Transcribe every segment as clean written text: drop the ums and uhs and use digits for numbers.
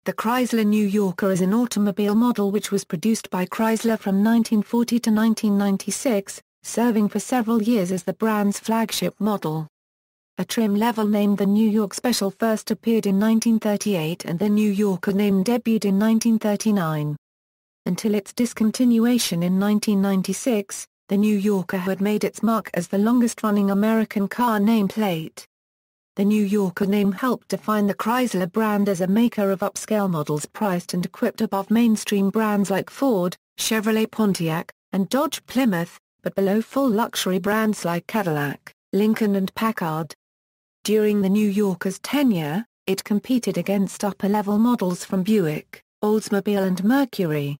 The Chrysler New Yorker is an automobile model which was produced by Chrysler from 1940 to 1996, serving for several years as the brand's flagship model. A trim level named the New York Special first appeared in 1938 and the New Yorker name debuted in 1939. Until its discontinuation in 1996, the New Yorker had made its mark as the longest-running American car nameplate. The New Yorker name helped define the Chrysler brand as a maker of upscale models priced and equipped above mainstream brands like Ford, Chevrolet Pontiac, and Dodge Plymouth, but below full luxury brands like Cadillac, Lincoln and Packard. During the New Yorker's tenure, it competed against upper-level models from Buick, Oldsmobile and Mercury.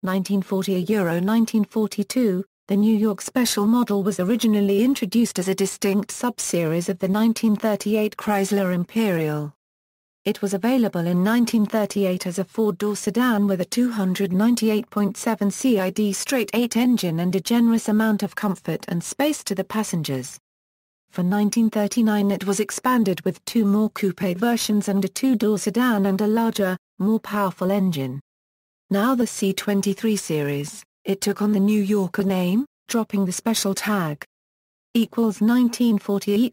1940–1942, the New York Special model was originally introduced as a distinct sub-series of the 1938 Chrysler Imperial. It was available in 1938 as a four-door sedan with a 298.7 CID straight-8 engine and a generous amount of comfort and space to the passengers. For 1939 it was expanded with two more coupe versions and a two-door sedan and a larger, more powerful engine. Now the C23 series, it took on the New Yorker name, dropping the special tag. 1940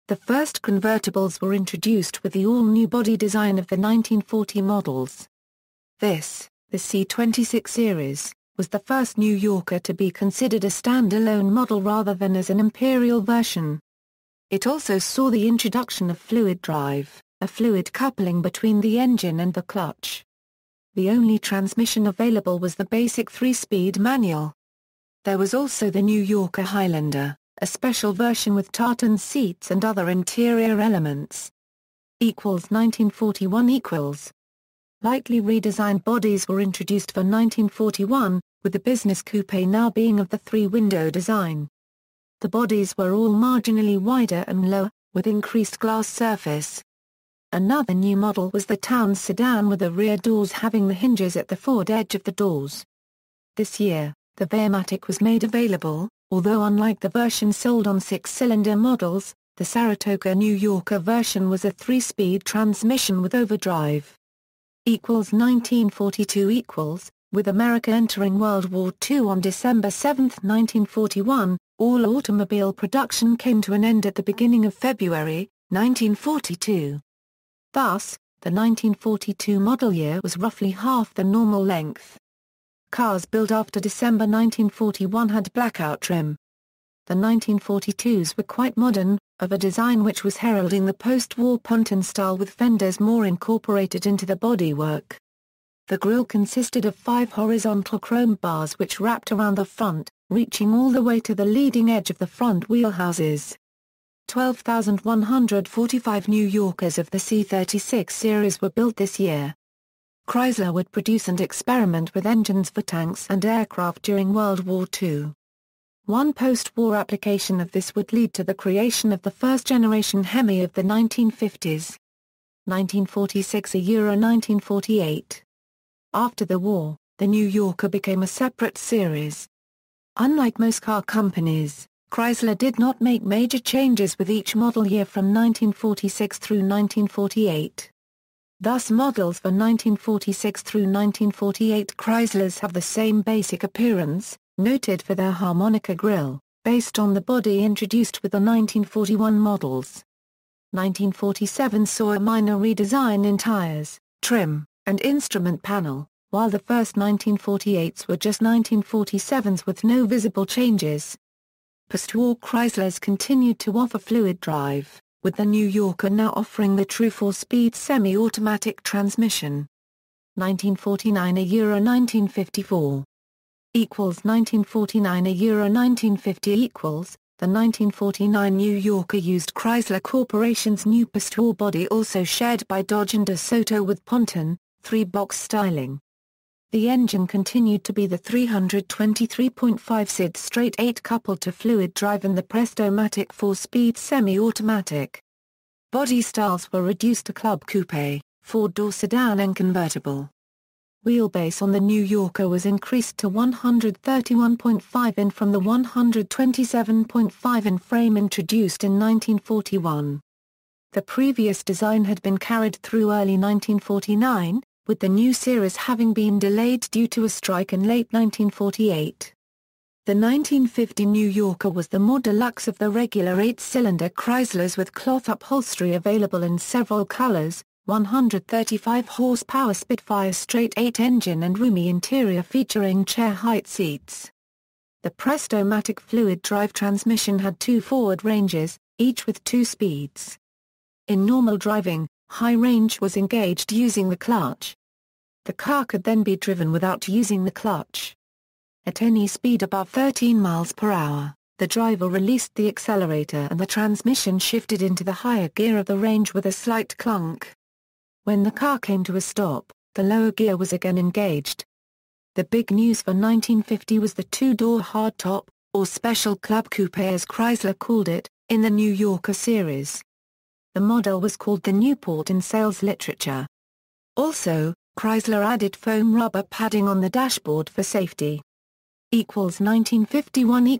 the first convertibles were introduced with the all-new body design of the 1940 models. This, the C26 series, was the first New Yorker to be considered a standalone model rather than as an Imperial version. It also saw the introduction of fluid drive, a fluid coupling between the engine and the clutch. The only transmission available was the basic 3-speed manual. There was also the New Yorker Highlander, a special version with tartan seats and other interior elements. 1941 Lightly redesigned bodies were introduced for 1941, with the business coupe now being of the three-window design. The bodies were all marginally wider and lower, with increased glass surface. Another new model was the town sedan with the rear doors having the hinges at the forward edge of the doors. This year, the Veomatic was made available, although unlike the version sold on six-cylinder models, the Saratoga New Yorker version was a 3-speed transmission with overdrive. 1942 With America entering World War II on December 7, 1941, all automobile production came to an end at the beginning of February, 1942. Thus, the 1942 model year was roughly half the normal length. Cars built after December 1941 had blackout trim. The 1942s were quite modern, of a design which was heralding the post-war ponton style with fenders more incorporated into the bodywork. The grille consisted of 5 horizontal chrome bars which wrapped around the front, reaching all the way to the leading edge of the front wheelhouses. 12,145 New Yorkers of the C36 series were built this year. Chrysler would produce and experiment with engines for tanks and aircraft during World War II. One post-war application of this would lead to the creation of the first-generation Hemi of the 1950s. 1946 1948. After the war, the New Yorker became a separate series. Unlike most car companies, Chrysler did not make major changes with each model year from 1946 through 1948. Thus models for 1946 through 1948 Chryslers have the same basic appearance, noted for their harmonica grille, based on the body introduced with the 1941 models. 1947 saw a minor redesign in tires, trim, and instrument panel, while the first 1948s were just 1947s with no visible changes. Post-war Chryslers continued to offer fluid drive, with the New Yorker now offering the true 4-speed semi-automatic transmission. 1949 1954. 1949 1950 The 1949 New Yorker used Chrysler Corporation's new post-war body also shared by Dodge and DeSoto with ponton, 3-box styling. The engine continued to be the 323.5 SID straight-8 coupled to fluid drive and the Presto-matic 4-speed semi-automatic. Body styles were reduced to club coupe, 4-door sedan and convertible. Wheelbase on the New Yorker was increased to 131.5 in from the 127.5 in frame introduced in 1941. The previous design had been carried through early 1949, with the new series having been delayed due to a strike in late 1948. The 1950 New Yorker was the more deluxe of the regular 8-cylinder Chryslers with cloth upholstery available in several colors, 135 horsepower Spitfire straight-8 engine and roomy interior featuring chair-height seats. The Presto-Matic fluid drive transmission had two forward ranges, each with 2 speeds. In normal driving, high range was engaged using the clutch. The car could then be driven without using the clutch. At any speed above 13 miles per hour, the driver released the accelerator and the transmission shifted into the higher gear of the range with a slight clunk. When the car came to a stop, the lower gear was again engaged. The big news for 1950 was the 2-door hardtop, or Special Club Coupe as Chrysler called it, in the New Yorker series. The model was called the Newport in sales literature. Also, Chrysler added foam rubber padding on the dashboard for safety. 1951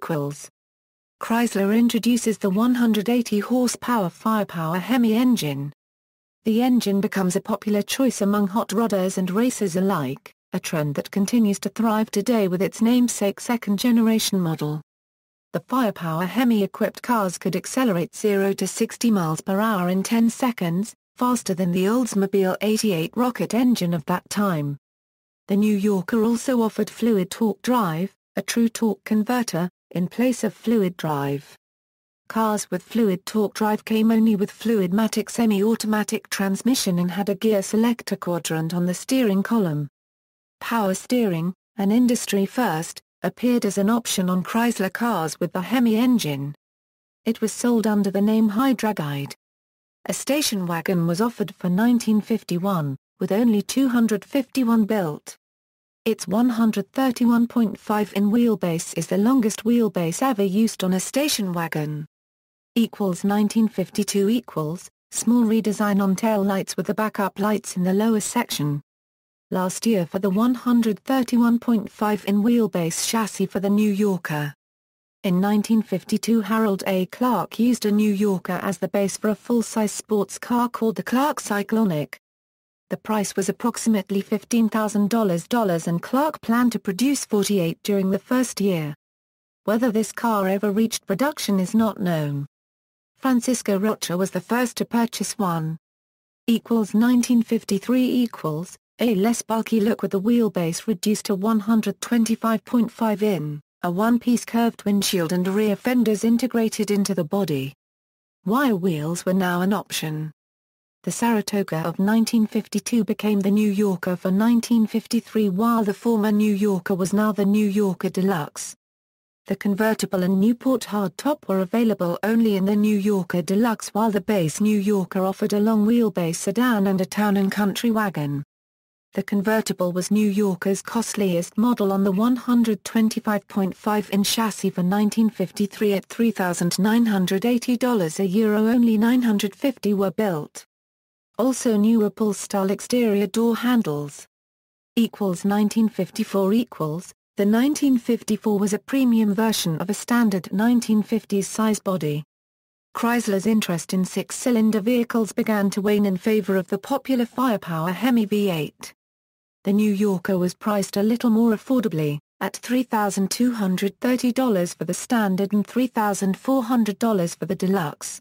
Chrysler introduces the 180 horsepower Firepower Hemi engine. The engine becomes a popular choice among hot rodders and racers alike, a trend that continues to thrive today with its namesake second-generation model. The Firepower Hemi-equipped cars could accelerate 0 to 60 miles per hour in 10 seconds, faster than the Oldsmobile 88 rocket engine of that time. The New Yorker also offered fluid torque drive, a true torque converter, in place of fluid drive. Cars with fluid torque drive came only with Fluid-Matic semi-automatic transmission and had a gear selector quadrant on the steering column. Power steering, an industry first, appeared as an option on Chrysler cars with the Hemi engine. It was sold under the name Hydra Guide. A station wagon was offered for 1951, with only 251 built. Its 131.5 in wheelbase is the longest wheelbase ever used on a station wagon. 1952 small redesign on tail lights with the backup lights in the lower section. Last year for the 131.5 in wheelbase chassis for the New Yorker. In 1952 Harold A. Clark used a New Yorker as the base for a full-size sports car called the Clark Cyclonic. The price was approximately $15,000 and Clark planned to produce 48 during the first year. Whether this car ever reached production is not known. Francisco Rocha was the first to purchase one. 1953 a less bulky look with the wheelbase reduced to 125.5 in, a one-piece curved windshield and rear fenders integrated into the body. Wire wheels were now an option. The Saratoga of 1952 became the New Yorker for 1953 while the former New Yorker was now the New Yorker Deluxe. The convertible and Newport hardtop were available only in the New Yorker Deluxe while the base New Yorker offered a long-wheelbase sedan and a town and country wagon. The convertible was New Yorker's costliest model on the 125.5-inch chassis for 1953 at $3,980 a year. Only 950 were built. Also new upscale exterior door handles. 1954 The 1954 was a premium version of a standard 1950s size body. Chrysler's interest in 6-cylinder vehicles began to wane in favor of the popular Firepower Hemi V8. The New Yorker was priced a little more affordably, at $3,230 for the standard and $3,400 for the deluxe.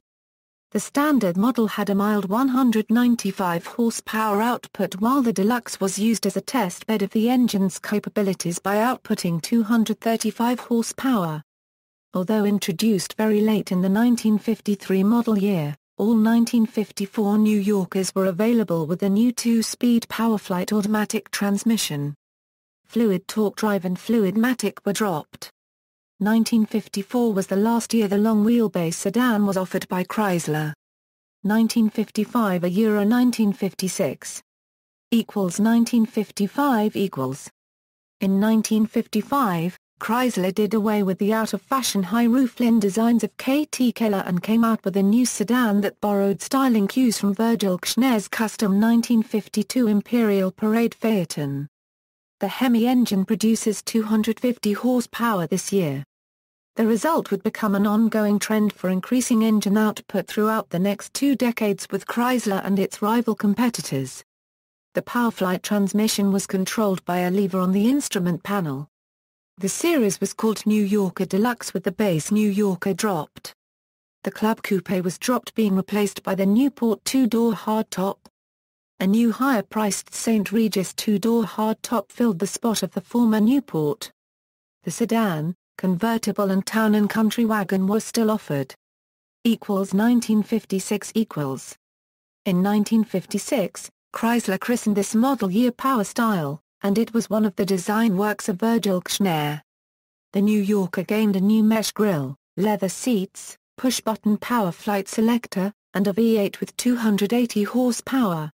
The standard model had a mild 195 horsepower output while the deluxe was used as a test bed of the engine's capabilities by outputting 235 horsepower. Although introduced very late in the 1953 model year, all 1954 New Yorkers were available with the new 2-speed PowerFlight automatic transmission. Fluid torque drive and Fluid-Matic were dropped. 1954 was the last year the long-wheelbase sedan was offered by Chrysler. 1955 Euro 1956 1955 In 1955, Chrysler did away with the out-of-fashion high roofline designs of KT Keller and came out with a new sedan that borrowed styling cues from Virgil Kschner's custom 1952 Imperial Parade Phaeton. The Hemi engine produces 250 horsepower this year. The result would become an ongoing trend for increasing engine output throughout the next 2 decades with Chrysler and its rival competitors. The Powerflight transmission was controlled by a lever on the instrument panel. The series was called New Yorker Deluxe with the base New Yorker dropped. The Club Coupe was dropped, being replaced by the Newport 2-door hardtop. A new higher-priced St. Regis 2-door hardtop filled the spot of the former Newport. The sedan, convertible and town & country wagon was still offered. 1956 equals. In 1956, Chrysler christened this model year Power Style, and it was one of the design works of Virgil Kshner. The New Yorker gained a new mesh grille, leather seats, push-button power flight selector, and a V8 with 280 horsepower.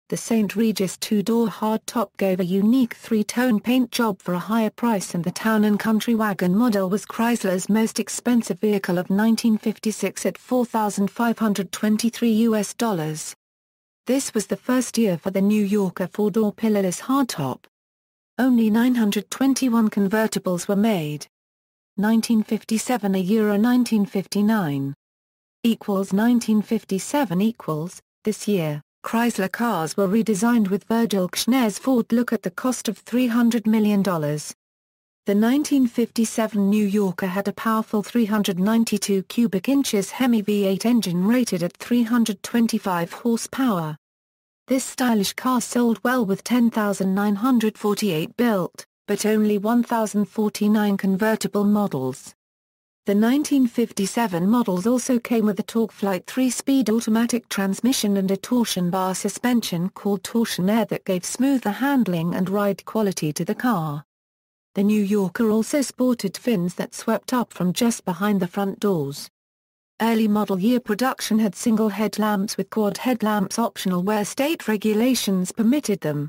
The St. Regis 2-door hardtop gave a unique 3-tone paint job for a higher price, and the Town & Country wagon model was Chrysler's most expensive vehicle of 1956 at $4,523. This was the first year for the New Yorker 4-door pillarless hardtop. Only 921 convertibles were made. 1957 a Euro 1959. 1957 equals, this year, Chrysler cars were redesigned with Virgil Kshner's Ford look at the cost of $300 million. The 1957 New Yorker had a powerful 392 cubic inches Hemi V8 engine rated at 325 horsepower. This stylish car sold well with 10,948 built, but only 1,049 convertible models. The 1957 models also came with a TorqueFlite 3-speed automatic transmission and a torsion bar suspension called Torsion Air that gave smoother handling and ride quality to the car. The New Yorker also sported fins that swept up from just behind the front doors. Early model year production had single headlamps with quad headlamps optional where state regulations permitted them.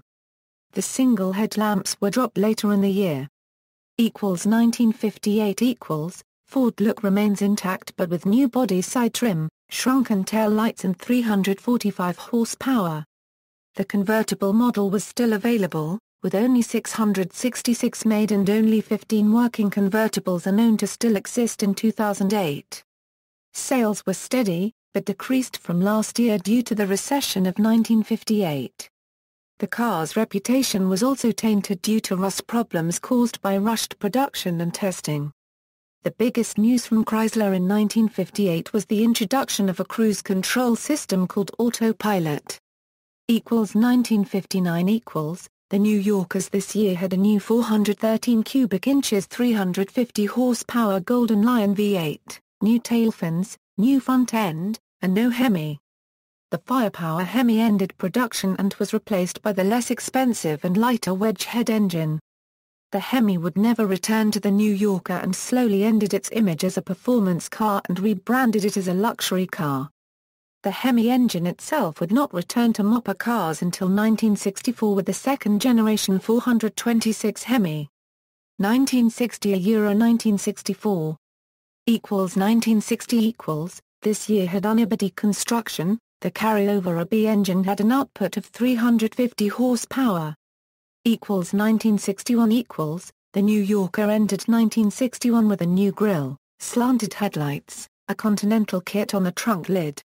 The single headlamps were dropped later in the year. 1958 equals, Ford look remains intact but with new body side trim, shrunken tail lights and 345 horsepower. The convertible model was still available, with only 666 made and only 15 working convertibles are known to still exist in 2008. Sales were steady, but decreased from last year due to the recession of 1958. The car's reputation was also tainted due to rust problems caused by rushed production and testing. The biggest news from Chrysler in 1958 was the introduction of a cruise control system called Autopilot. 1959 equals, the New Yorkers this year had a new 413 cubic inches 350 horsepower Golden Lion V8, new tail fins, new front end, and no Hemi. The Firepower Hemi ended production and was replaced by the less expensive and lighter wedge head engine. The Hemi would never return to the New Yorker and slowly ended its image as a performance car and rebranded it as a luxury car. The Hemi engine itself would not return to mopper cars until 1964 with the second-generation 426 Hemi. 1960 a Euro 1964. 1960 equals, this year had unibody construction, the carryover AB engine had an output of 350 horsepower. 1961 equals, the New Yorker entered 1961 with a new grille, slanted headlights, a Continental kit on the trunk lid.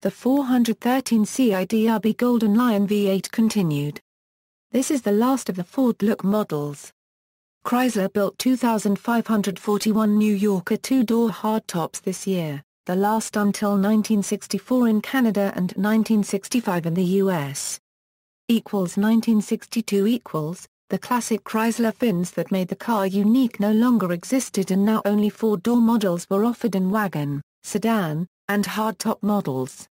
The 413 CIDRB Golden Lion V8 continued. This is the last of the Ford look models. Chrysler built 2,541 New Yorker 2-door hardtops this year, the last until 1964 in Canada and 1965 in the U.S. 1962 equals, the classic Chrysler fins that made the car unique no longer existed and now only 4-door models were offered in wagon, sedan, and hardtop models.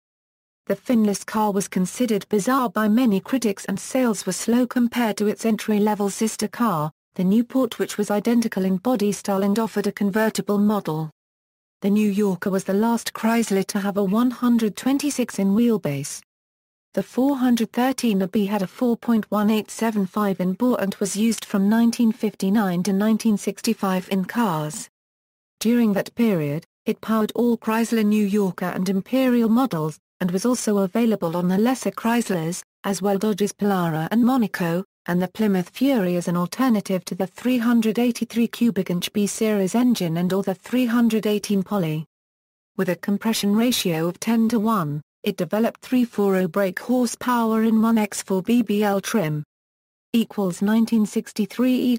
The finless car was considered bizarre by many critics and sales were slow compared to its entry-level sister car, the Newport, which was identical in body style and offered a convertible model. The New Yorker was the last Chrysler to have a 126 in wheelbase. The 413 AB had a 4.1875 in bore and was used from 1959 to 1965 in cars. During that period, it powered all Chrysler New Yorker and Imperial models, and was also available on the lesser Chryslers, as well Dodge's Polara and Monaco, and the Plymouth Fury as an alternative to the 383 cubic inch B series engine and or the 318 poly. With a compression ratio of 10:1, it developed 340 brake horsepower in 1x4 BBL trim. 1963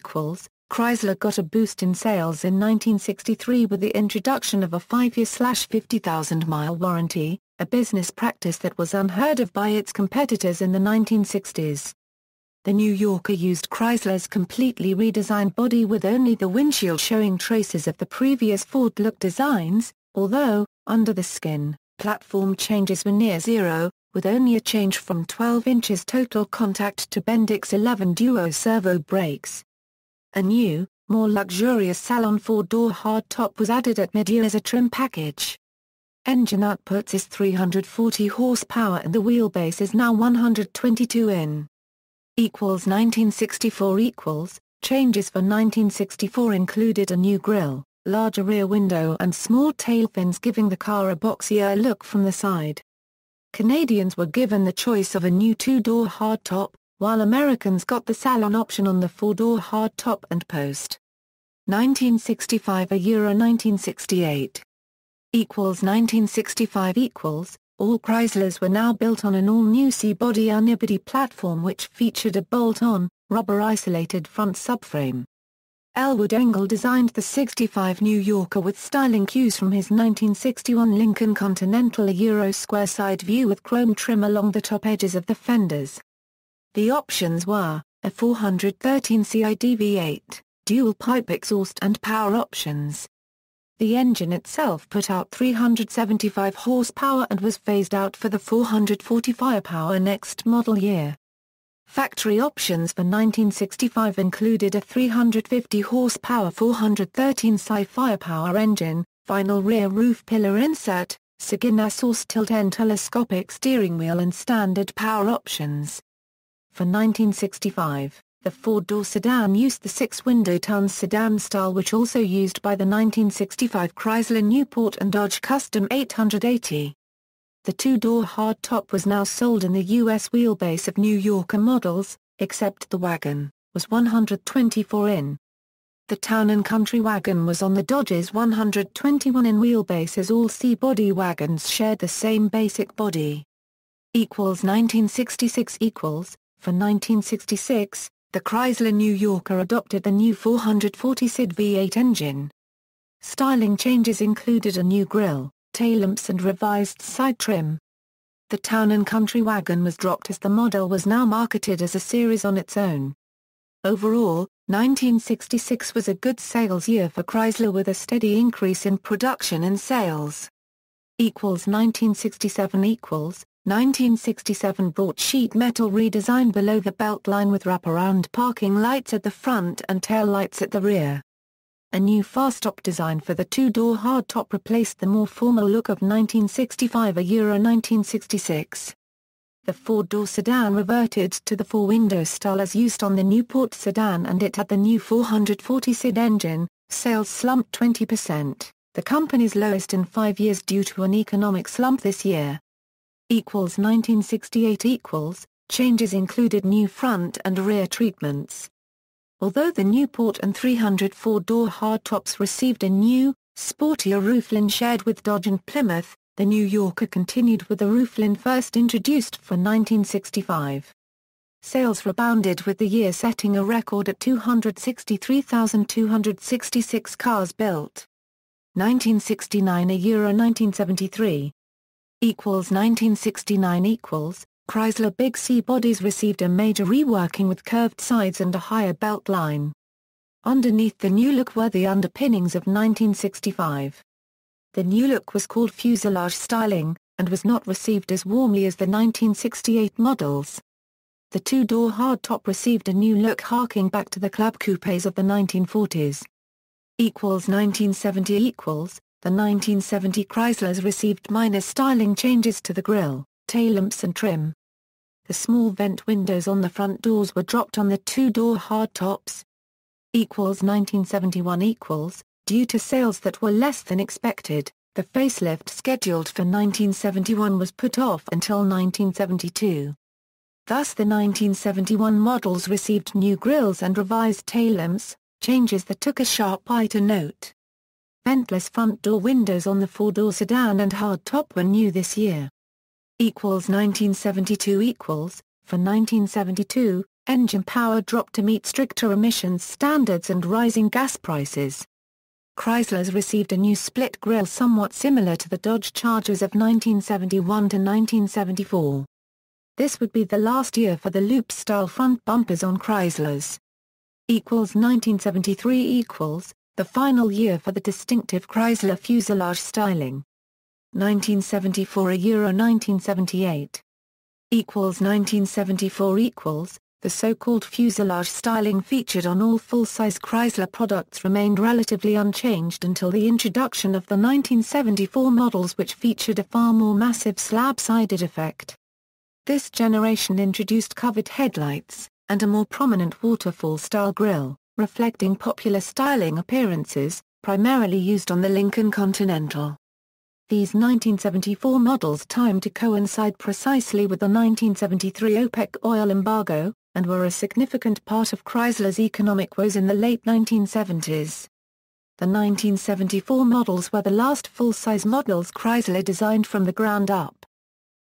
Chrysler got a boost in sales in 1963 with the introduction of a 5-year/50,000-mile warranty, a business practice that was unheard of by its competitors in the 1960s. The New Yorker used Chrysler's completely redesigned body with only the windshield showing traces of the previous Ford look designs, although, under the skin, platform changes were near zero, with only a change from 12 inches total contact to Bendix 11 duo servo brakes. A new, more luxurious Salon 4-door hardtop was added at mid-year as a trim package. Engine outputs is 340 horsepower and the wheelbase is now 122 in. 1964 Changes for 1964 included a new grille, larger rear window and small tail fins giving the car a boxier look from the side. Canadians were given the choice of a new 2-door hardtop, while Americans got the Salon option on the 4-door hardtop and post. 1965 1968 1965 All Chryslers were now built on an all-new C-body unibody platform which featured a bolt-on, rubber-isolated front subframe. Elwood Engel designed the 65 New Yorker with styling cues from his 1961 Lincoln Continental, a square side view with chrome trim along the top edges of the fenders. The options were, a 413 CID V8, dual-pipe exhaust and power options. The engine itself put out 375 horsepower and was phased out for the 440 firepower next model year. Factory options for 1965 included a 350 horsepower 413 Sci firepower engine, vinyl rear roof pillar insert, Saginaw source tilt-end telescopic steering wheel and standard power options. For 1965, the 4-door sedan used the 6-window tonneau sedan style which also used by the 1965 Chrysler Newport and Dodge Custom 880. The 2-door hardtop was now sold in the U.S. wheelbase of New Yorker models, except the wagon, was 124 in. The Town & Country wagon was on the Dodge's 121 in wheelbase as all C-body wagons shared the same basic body. 1966 For 1966, the Chrysler New Yorker adopted the new 440 SID V8 engine. Styling changes included a new grille, tail lamps and revised side trim. The Town & Country wagon was dropped as the model was now marketed as a series on its own. Overall, 1966 was a good sales year for Chrysler with a steady increase in production and sales. 1967 1967 brought sheet metal redesign below the belt line with wraparound parking lights at the front and tail lights at the rear. A new fast-top design for the 2-door hardtop replaced the more formal look of 1965 1966. The 4-door sedan reverted to the 4-window style as used on the Newport sedan and it had the new 440 SID engine. Sales slumped 20%, the company's lowest in 5 years due to an economic slump this year. 1968 Changes included new front and rear treatments. Although the Newport and 300 4-door hardtops received a new, sportier roofline shared with Dodge and Plymouth, the New Yorker continued with the roofline first introduced for 1965. Sales rebounded with the year setting a record at 263,266 cars built. 1969 1973 1969 Chrysler Big C bodies received a major reworking with curved sides and a higher belt line. Underneath the new look were the underpinnings of 1965. The new look was called Fuselage Styling, and was not received as warmly as the 1968 models. The 2-door hardtop received a new look harking back to the club coupes of the 1940s. 1970 The 1970 Chryslers received minor styling changes to the grille, tail lamps and trim. The small vent windows on the front doors were dropped on the 2-door hardtops. 1971 Due to sales that were less than expected, the facelift scheduled for 1971 was put off until 1972. Thus the 1971 models received new grilles and revised taillamps, changes that took a sharp eye to note. Ventless front door windows on the four-door sedan and hardtop were new this year. 1972 For 1972, engine power dropped to meet stricter emissions standards and rising gas prices. Chrysler's received a new split grille somewhat similar to the Dodge Chargers of 1971 to 1974. This would be the last year for the loop-style front bumpers on Chryslers. 1973 The final year for the distinctive Chrysler Fuselage Styling. 1974 1978 1974 The so-called fuselage styling featured on all full-size Chrysler products remained relatively unchanged until the introduction of the 1974 models, which featured a far more massive slab-sided effect. This generation introduced covered headlights, and a more prominent waterfall-style grille, reflecting popular styling appearances, primarily used on the Lincoln Continental. These 1974 models timed to coincide precisely with the 1973 OPEC oil embargo, and were a significant part of Chrysler's economic woes in the late 1970s. The 1974 models were the last full-size models Chrysler designed from the ground up.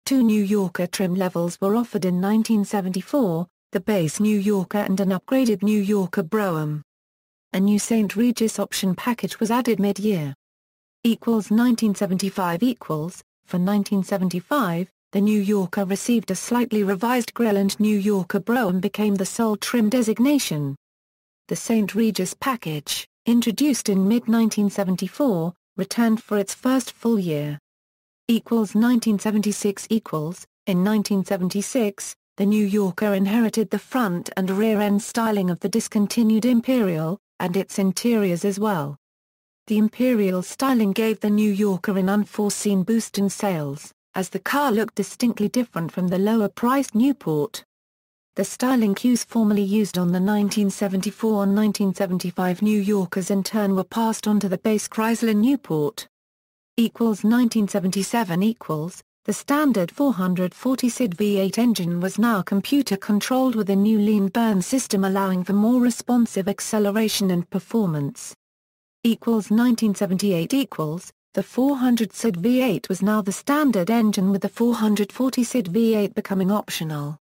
Two New Yorker trim levels were offered in 1974, the base New Yorker and an upgraded New Yorker Brougham. A new St. Regis option package was added mid-year. 1975 For 1975, the New Yorker received a slightly revised grille and New Yorker Brougham became the sole trim designation. The St. Regis package, introduced in mid-1974, returned for its first full year. 1976 In 1976, the New Yorker inherited the front and rear-end styling of the discontinued Imperial, and its interiors as well. The Imperial styling gave the New Yorker an unforeseen boost in sales, as the car looked distinctly different from the lower-priced Newport. The styling cues formerly used on the 1974 and 1975 New Yorkers in turn were passed on to the base Chrysler Newport. 1977 The standard 440 SID V8 engine was now computer-controlled with a new lean burn system allowing for more responsive acceleration and performance. 1978 The 400 SID V8 was now the standard engine, with the 440 SID V8 becoming optional.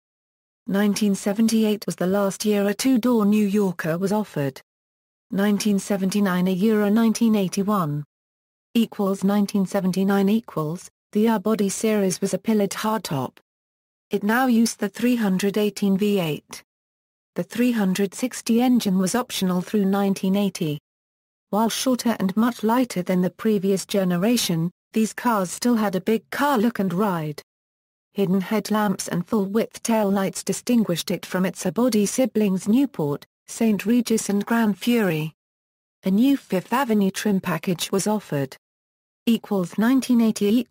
1978 was the last year a two-door New Yorker was offered. 1979 1981 1979 The R-Body series was a pillared hardtop. It now used the 318 V8. The 360 engine was optional through 1980. While shorter and much lighter than the previous generation, these cars still had a big car look and ride. Hidden headlamps and full-width taillights distinguished it from its R-Body siblings Newport, St. Regis and Grand Fury. A new Fifth Avenue trim package was offered. 1980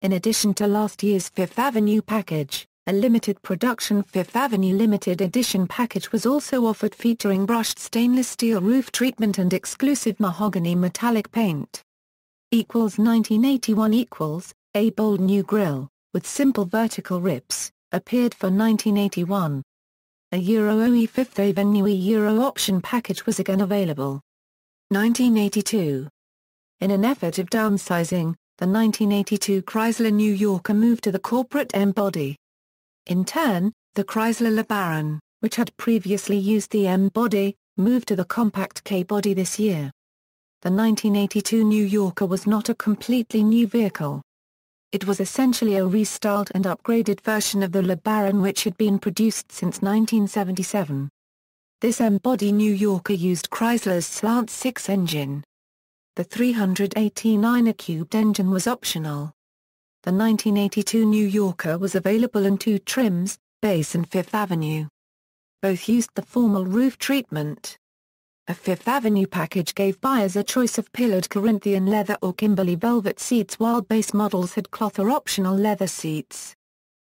In addition to last year's Fifth Avenue package, a limited production Fifth Avenue limited edition package was also offered, featuring brushed stainless steel roof treatment and exclusive mahogany metallic paint. 1981 A bold new grille, with simple vertical rips, appeared for 1981. A Euro OE Fifth Avenue Euro option package was again available. 1982 In an effort of downsizing, the 1982 Chrysler New Yorker moved to the corporate M-body. In turn, the Chrysler LeBaron, which had previously used the M-body, moved to the compact K-body this year. The 1982 New Yorker was not a completely new vehicle. It was essentially a restyled and upgraded version of the LeBaron, which had been produced since 1977. This M-body New Yorker used Chrysler's Slant 6 engine. The 389 cubed engine was optional. The 1982 New Yorker was available in two trims, base and Fifth Avenue. Both used the formal roof treatment. A Fifth Avenue package gave buyers a choice of pillared Corinthian leather or Kimberly velvet seats, while base models had cloth or optional leather seats.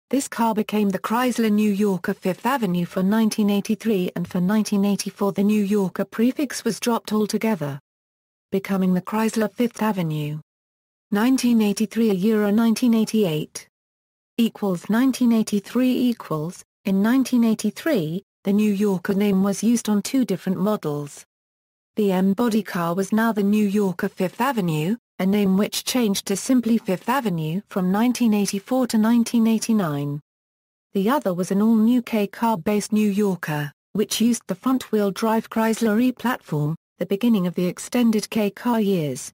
This car became the Chrysler New Yorker Fifth Avenue for 1983, and for 1984 the New Yorker prefix was dropped altogether, becoming the Chrysler Fifth Avenue. 1983 Euro 1988 1983 In 1983, the New Yorker name was used on two different models. The M body car was now the New Yorker Fifth Avenue, a name which changed to simply Fifth Avenue from 1984 to 1989. The other was an all-new K-car-based New Yorker, which used the front-wheel drive Chrysler E-platform, the beginning of the extended K-car years.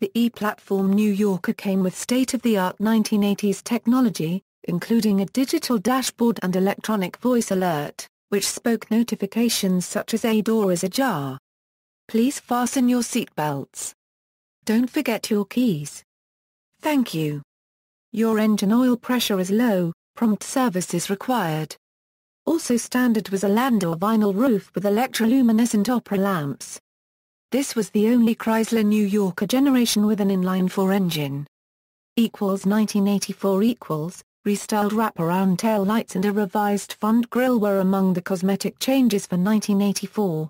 The E-platform New Yorker came with state-of-the-art 1980s technology, including a digital dashboard and electronic voice alert, which spoke notifications such as "A door is ajar." "Please fasten your seatbelts." "Don't forget your keys." "Thank you." "Your engine oil pressure is low, prompt service is required." Also standard was a Landau vinyl roof with electroluminescent opera lamps. This was the only Chrysler New Yorker generation with an inline-4 engine. 1984 restyled wraparound tail lights and a revised front grille were among the cosmetic changes for 1984.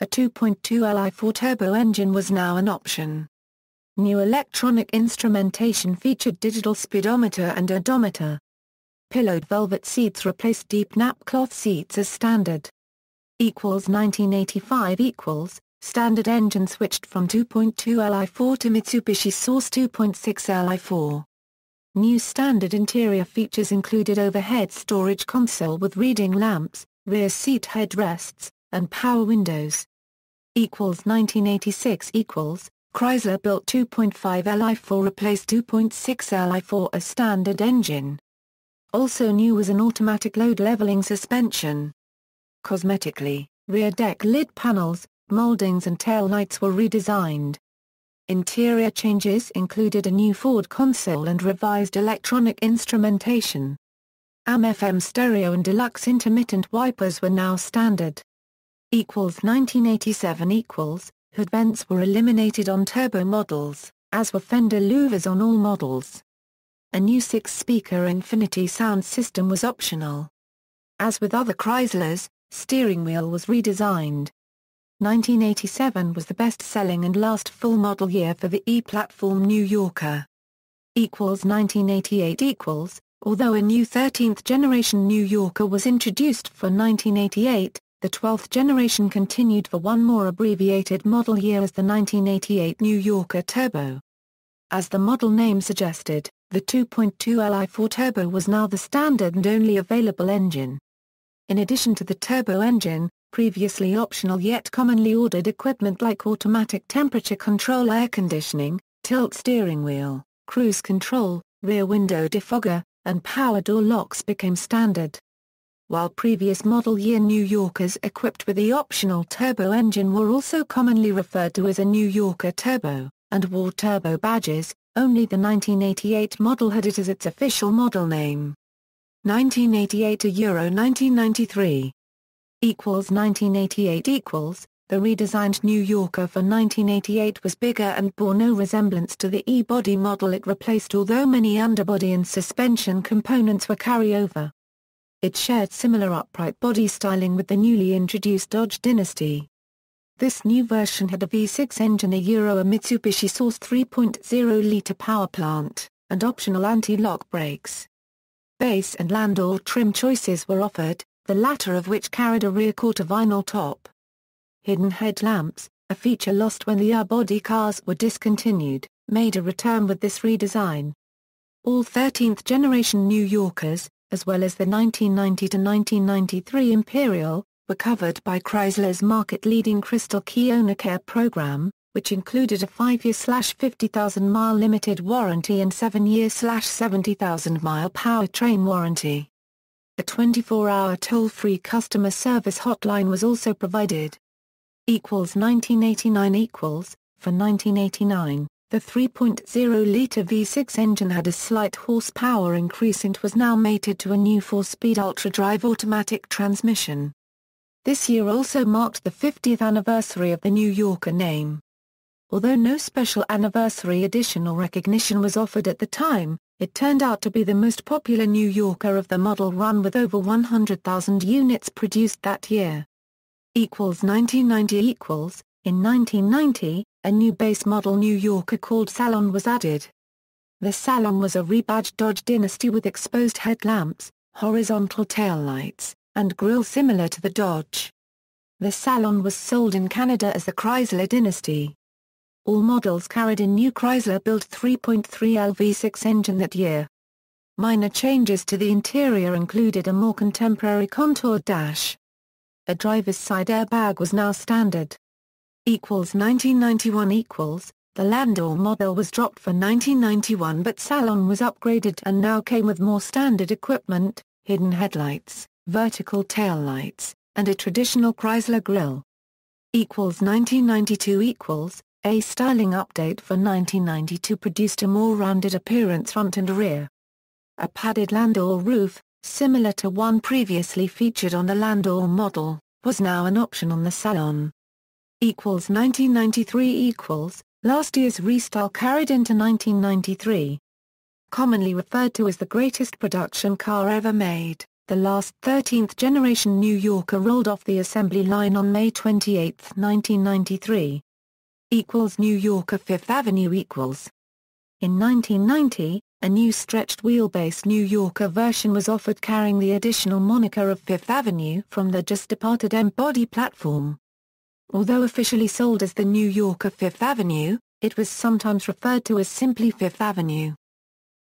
A 2.2 Li4 turbo engine was now an option. New electronic instrumentation featured digital speedometer and odometer. Pillowed velvet seats replaced deep napcloth seats as standard. 1985 standard engine switched from 2.2 Li4 to Mitsubishi Source 2.6 Li4. New standard interior features included overhead storage console with reading lamps, rear seat headrests, and power windows. 1986 Chrysler built 2.5 Li4 replaced 2.6 Li4 as standard engine. Also new was an automatic load leveling suspension. Cosmetically, rear deck lid panels, moldings and tail lights were redesigned. Interior changes included a new Ford console and revised electronic instrumentation. AM/FM stereo and deluxe intermittent wipers were now standard. 1987 hood vents were eliminated on turbo models, as were fender louvers on all models. A new 6-speaker Infinity sound system was optional. As with other Chryslers, steering wheel was redesigned. 1987 was the best-selling and last full model year for the E-platform New Yorker. 1988 although a new 13th generation New Yorker was introduced for 1988, the 12th generation continued for one more abbreviated model year as the 1988 New Yorker Turbo. As the model name suggested, the 2.2 Li4 Turbo was now the standard and only available engine. In addition to the turbo engine, previously optional yet commonly ordered equipment like automatic temperature control air conditioning, tilt steering wheel, cruise control, rear window defogger, and power door locks became standard. While previous model year New Yorkers equipped with the optional turbo engine were also commonly referred to as a New Yorker Turbo, and wore turbo badges, only the 1988 model had it as its official model name. 1988 to Euro 1993 1988 the redesigned New Yorker for 1988 was bigger and bore no resemblance to the E-body model it replaced, although many underbody and suspension components were carryover. It shared similar upright body styling with the newly introduced Dodge Dynasty. This new version had a V6 engine, a Mitsubishi Source 3.0-liter power plant, and optional anti-lock brakes. Base and Landau trim choices were offered, the latter of which carried a rear quarter vinyl top. Hidden headlamps, a feature lost when the R-body cars were discontinued, made a return with this redesign. All 13th generation New Yorkers, as well as the 1990 to 1993 Imperial, were covered by Chrysler's market-leading Crystal Key Owner Care program, which included a 5-year/50,000-mile limited warranty and 7-year/70,000-mile powertrain warranty. A 24-hour toll-free customer service hotline was also provided. 1989 For 1989, the 3.0-liter V6 engine had a slight horsepower increase and was now mated to a new 4-speed ultra-drive automatic transmission. This year also marked the 50th anniversary of the New Yorker name. Although no special anniversary edition or recognition was offered at the time, it turned out to be the most popular New Yorker of the model run with over 100,000 units produced that year. 1990 In 1990, a new base model New Yorker called Salon was added. The Salon was a rebadged Dodge Dynasty with exposed headlamps, horizontal taillights, and grille similar to the Dodge. The Salon was sold in Canada as the Chrysler Dynasty. All models carried a new Chrysler-built 3.3L V6 engine that year. Minor changes to the interior included a more contemporary contoured dash. A driver's side airbag was now standard. 1991 The Landau model was dropped for 1991 but Salon was upgraded and now came with more standard equipment, hidden headlights, vertical tail lights, and a traditional Chrysler grille. 1992 A styling update for 1992 produced a more rounded appearance front and rear. A padded Landau roof, similar to one previously featured on the Landau model, was now an option on the Salon. 1993 Last year's restyle carried into 1993. Commonly referred to as the greatest production car ever made, the last 13th generation New Yorker rolled off the assembly line on May 28, 1993. New Yorker Fifth Avenue In 1990, a new stretched wheelbase New Yorker version was offered carrying the additional moniker of Fifth Avenue from the just-departed M-body platform. Although officially sold as the New Yorker Fifth Avenue, it was sometimes referred to as simply Fifth Avenue.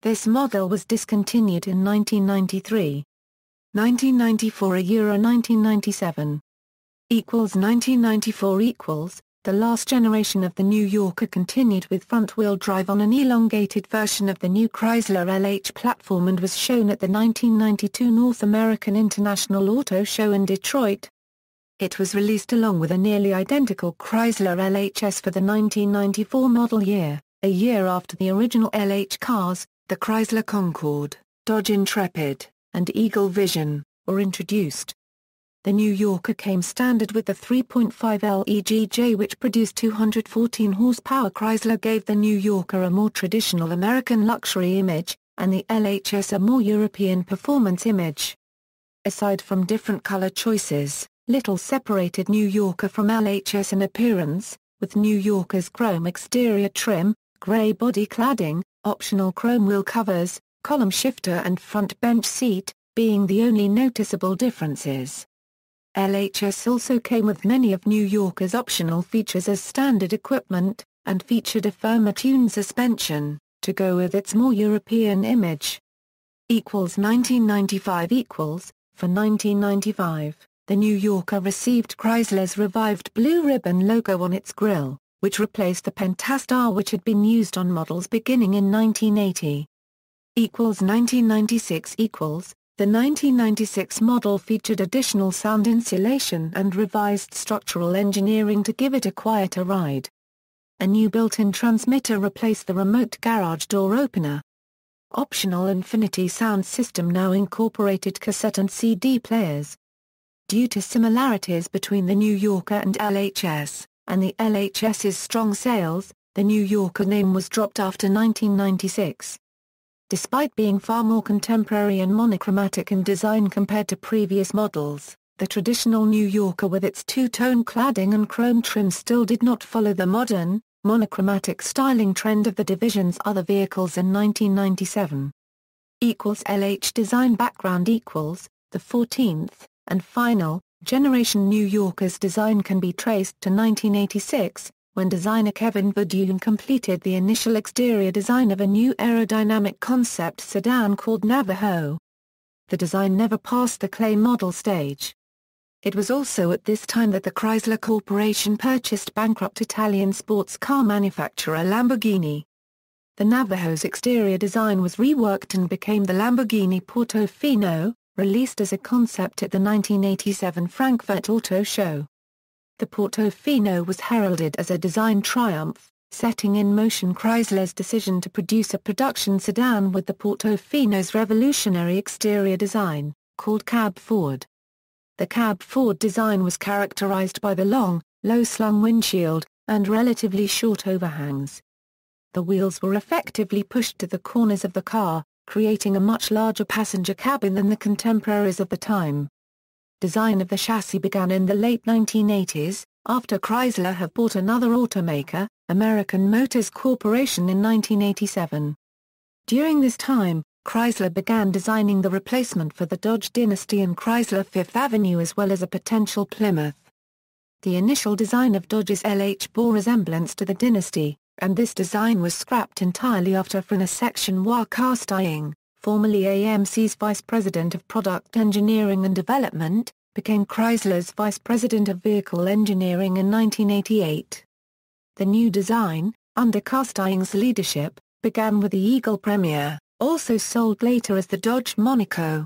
This model was discontinued in 1993. 1994 A Euro 1997. 1994 The last generation of the New Yorker continued with front-wheel drive on an elongated version of the new Chrysler LH platform and was shown at the 1992 North American International Auto Show in Detroit. It was released along with a nearly identical Chrysler LHS for the 1994 model year, a year after the original LH cars, the Chrysler Concorde, Dodge Intrepid, and Eagle Vision, were introduced. The New Yorker came standard with the 3.5L EGJ which produced 214 horsepower. Chrysler gave the New Yorker a more traditional American luxury image, and the LHS a more European performance image. Aside from different color choices, little separated New Yorker from LHS in appearance, with New Yorker's chrome exterior trim, gray body cladding, optional chrome wheel covers, column shifter and front bench seat, being the only noticeable differences. LHS also came with many of New Yorker's optional features as standard equipment, and featured a firmer tuned suspension, to go with its more European image. 1995 For 1995, the New Yorker received Chrysler's revived blue ribbon logo on its grille, which replaced the Pentastar which had been used on models beginning in 1980. 1996 The 1996 model featured additional sound insulation and revised structural engineering to give it a quieter ride. A new built-in transmitter replaced the remote garage door opener. Optional Infinity sound system now incorporated cassette and CD players. Due to similarities between the New Yorker and LHS, and the LHS's strong sales, the New Yorker name was dropped after 1996. Despite being far more contemporary and monochromatic in design compared to previous models, the traditional New Yorker with its two-tone cladding and chrome trim still did not follow the modern, monochromatic styling trend of the division's other vehicles in 1997. LH design background The 14th, and final, generation New Yorker's design can be traced to 1986, when designer Kevin Verdun completed the initial exterior design of a new aerodynamic concept sedan called Navajo. The design never passed the clay model stage. It was also at this time that the Chrysler Corporation purchased bankrupt Italian sports car manufacturer Lamborghini. The Navajo's exterior design was reworked and became the Lamborghini Portofino, released as a concept at the 1987 Frankfurt Auto Show. The Portofino was heralded as a design triumph, setting in motion Chrysler's decision to produce a production sedan with the Portofino's revolutionary exterior design, called cab forward. The cab forward design was characterized by the long, low-slung windshield, and relatively short overhangs. The wheels were effectively pushed to the corners of the car, creating a much larger passenger cabin than the contemporaries of the time. Design of the chassis began in the late 1980s, after Chrysler had bought another automaker, American Motors Corporation in 1987. During this time, Chrysler began designing the replacement for the Dodge Dynasty in Chrysler Fifth Avenue as well as a potential Plymouth. The initial design of Dodge's LH bore resemblance to the Dynasty, and this design was scrapped entirely after Frana Section Styling, formerly AMC's Vice President of Product Engineering and Development, became Chrysler's Vice President of Vehicle Engineering in 1988. The new design, under Styling's leadership, began with the Eagle Premier, also sold later as the Dodge Monaco.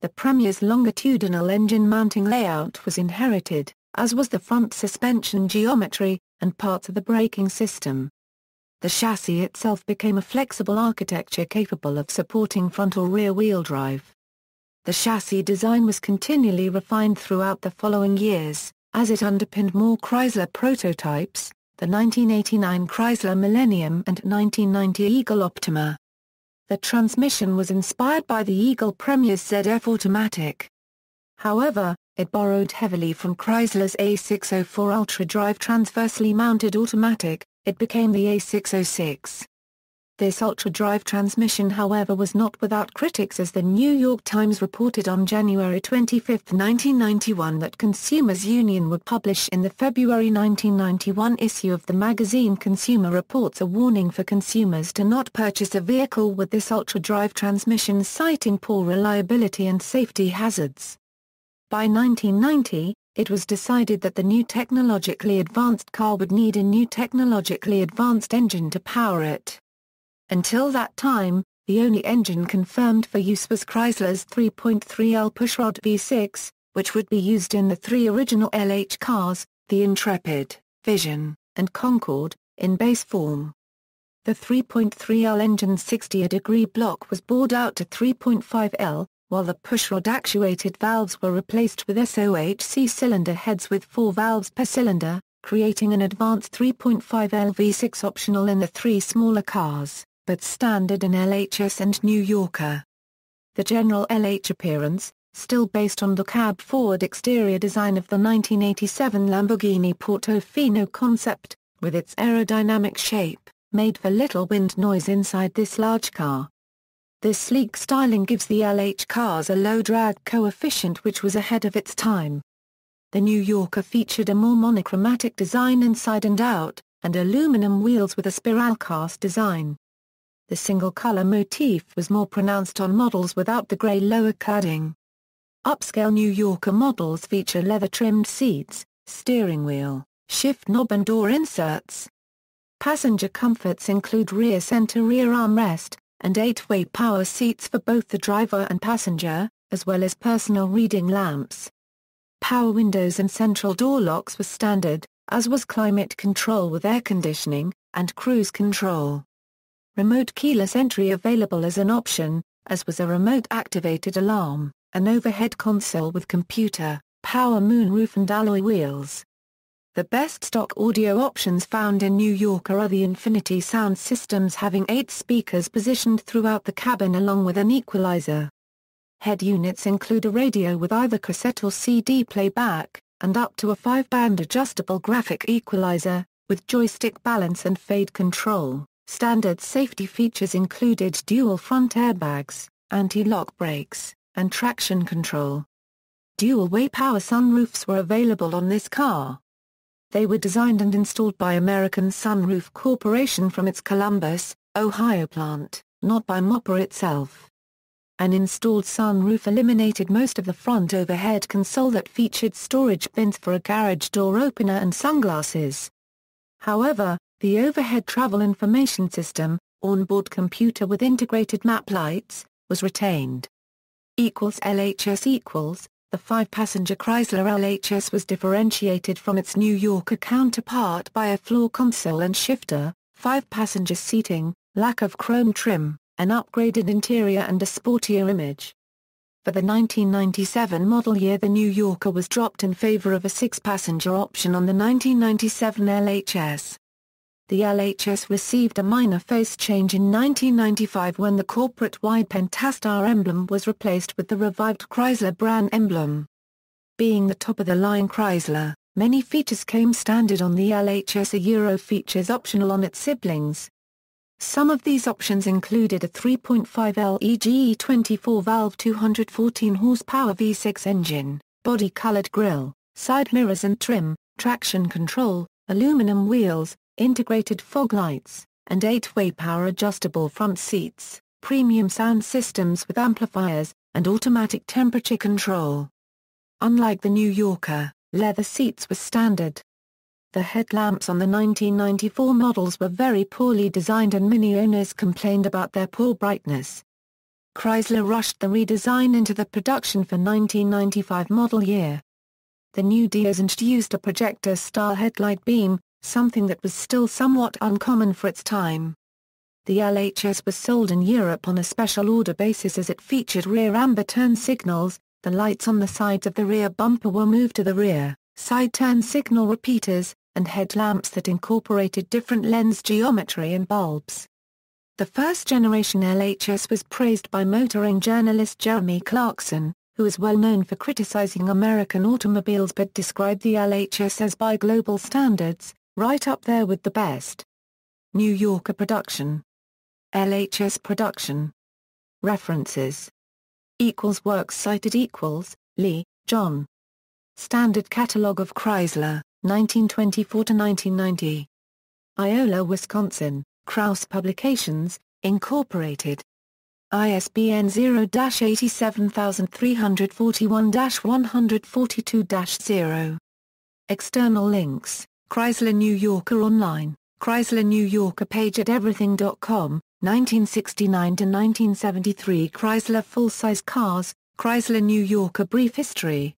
The Premier's longitudinal engine mounting layout was inherited, as was the front suspension geometry, and parts of the braking system. The chassis itself became a flexible architecture capable of supporting front or rear-wheel drive. The chassis design was continually refined throughout the following years, as it underpinned more Chrysler prototypes, the 1989 Chrysler Millennium and 1990 Eagle Optima. The transmission was inspired by the Eagle Premier's ZF automatic. However, it borrowed heavily from Chrysler's A604 ultra-drive transversely mounted automatic. It became the A606. This ultra-drive transmission however was not without critics, as the New York Times reported on January 25, 1991 that Consumers Union would publish in the February 1991 issue of the magazine Consumer Reports a warning for consumers to not purchase a vehicle with this ultra-drive transmission, citing poor reliability and safety hazards. By 1990, it was decided that the new technologically advanced car would need a new technologically advanced engine to power it. Until that time, the only engine confirmed for use was Chrysler's 3.3L pushrod V6, which would be used in the three original LH cars, the Intrepid, Vision, and Concorde, in base form. The 3.3L engine's 60° block was bored out to 3.5L, while the pushrod actuated valves were replaced with SOHC cylinder heads with 4 valves per cylinder, creating an advanced 3.5L V6 optional in the three smaller cars, but standard in LHS and New Yorker. The general LH appearance, still based on the cab-forward exterior design of the 1987 Lamborghini Portofino concept, with its aerodynamic shape, made for little wind noise inside this large car. This sleek styling gives the LH cars a low drag coefficient which was ahead of its time. The New Yorker featured a more monochromatic design inside and out, and aluminum wheels with a spiral cast design. The single-color motif was more pronounced on models without the gray lower cladding. Upscale New Yorker models feature leather-trimmed seats, steering wheel, shift knob and door inserts. Passenger comforts include rear center rear armrest, and 8-way power seats for both the driver and passenger, as well as personal reading lamps. Power windows and central door locks were standard, as was climate control with air conditioning, and cruise control. Remote keyless entry available as an option, as was a remote-activated alarm, an overhead console with computer, power moonroof and alloy wheels. The best stock audio options found in New Yorker are the Infinity sound systems having 8 speakers positioned throughout the cabin along with an equalizer. Head units include a radio with either cassette or CD playback, and up to a 5-band adjustable graphic equalizer, with joystick balance and fade control. Standard safety features included dual front airbags, anti-lock brakes, and traction control. Dual-way power sunroofs were available on this car. They were designed and installed by American Sunroof Corporation from its Columbus, Ohio plant, not by Mopar itself. An installed sunroof eliminated most of the front overhead console that featured storage bins for a garage door opener and sunglasses. However, the overhead travel information system, onboard computer with integrated map lights, was retained. LHS The 5-passenger Chrysler LHS was differentiated from its New Yorker counterpart by a floor console and shifter, 5-passenger seating, lack of chrome trim, an upgraded interior and a sportier image. For the 1997 model year, the New Yorker was dropped in favor of a 6-passenger option on the 1997 LHS. The LHS received a minor face change in 1995 when the corporate-wide Pentastar emblem was replaced with the revived Chrysler brand emblem. Being the top-of-the-line Chrysler, many features came standard on the LHS, features optional on its siblings. Some of these options included a 3.5L EGE 24-valve 214 horsepower V6 engine, body-colored grille, side mirrors and trim, traction control, aluminum wheels, integrated fog lights, and 8-way power-adjustable front seats, premium sound systems with amplifiers, and automatic temperature control. Unlike the New Yorker, leather seats were standard. The headlamps on the 1994 models were very poorly designed and many owners complained about their poor brightness. Chrysler rushed the redesign into the production for 1995 model year. The new Dios introduced a projector-style headlight beam, something that was still somewhat uncommon for its time. The LHS was sold in Europe on a special order basis as it featured rear amber turn signals. The lights on the sides of the rear bumper were moved to the rear, side turn signal repeaters, and headlamps that incorporated different lens geometry and bulbs. The first-generation LHS was praised by motoring journalist Jeremy Clarkson, who is well known for criticizing American automobiles but described the LHS as by global standards, right up there with the best. New Yorker production. LHS production. References. Works cited Lee, John. Standard Catalog of Chrysler, 1924–1990. Iola, Wisconsin, Krause Publications, Incorporated. ISBN 0-87341-142-0. External links, Chrysler New Yorker online, Chrysler New Yorker page at everything.com, 1969–1973 Chrysler full-size cars, Chrysler New Yorker brief history.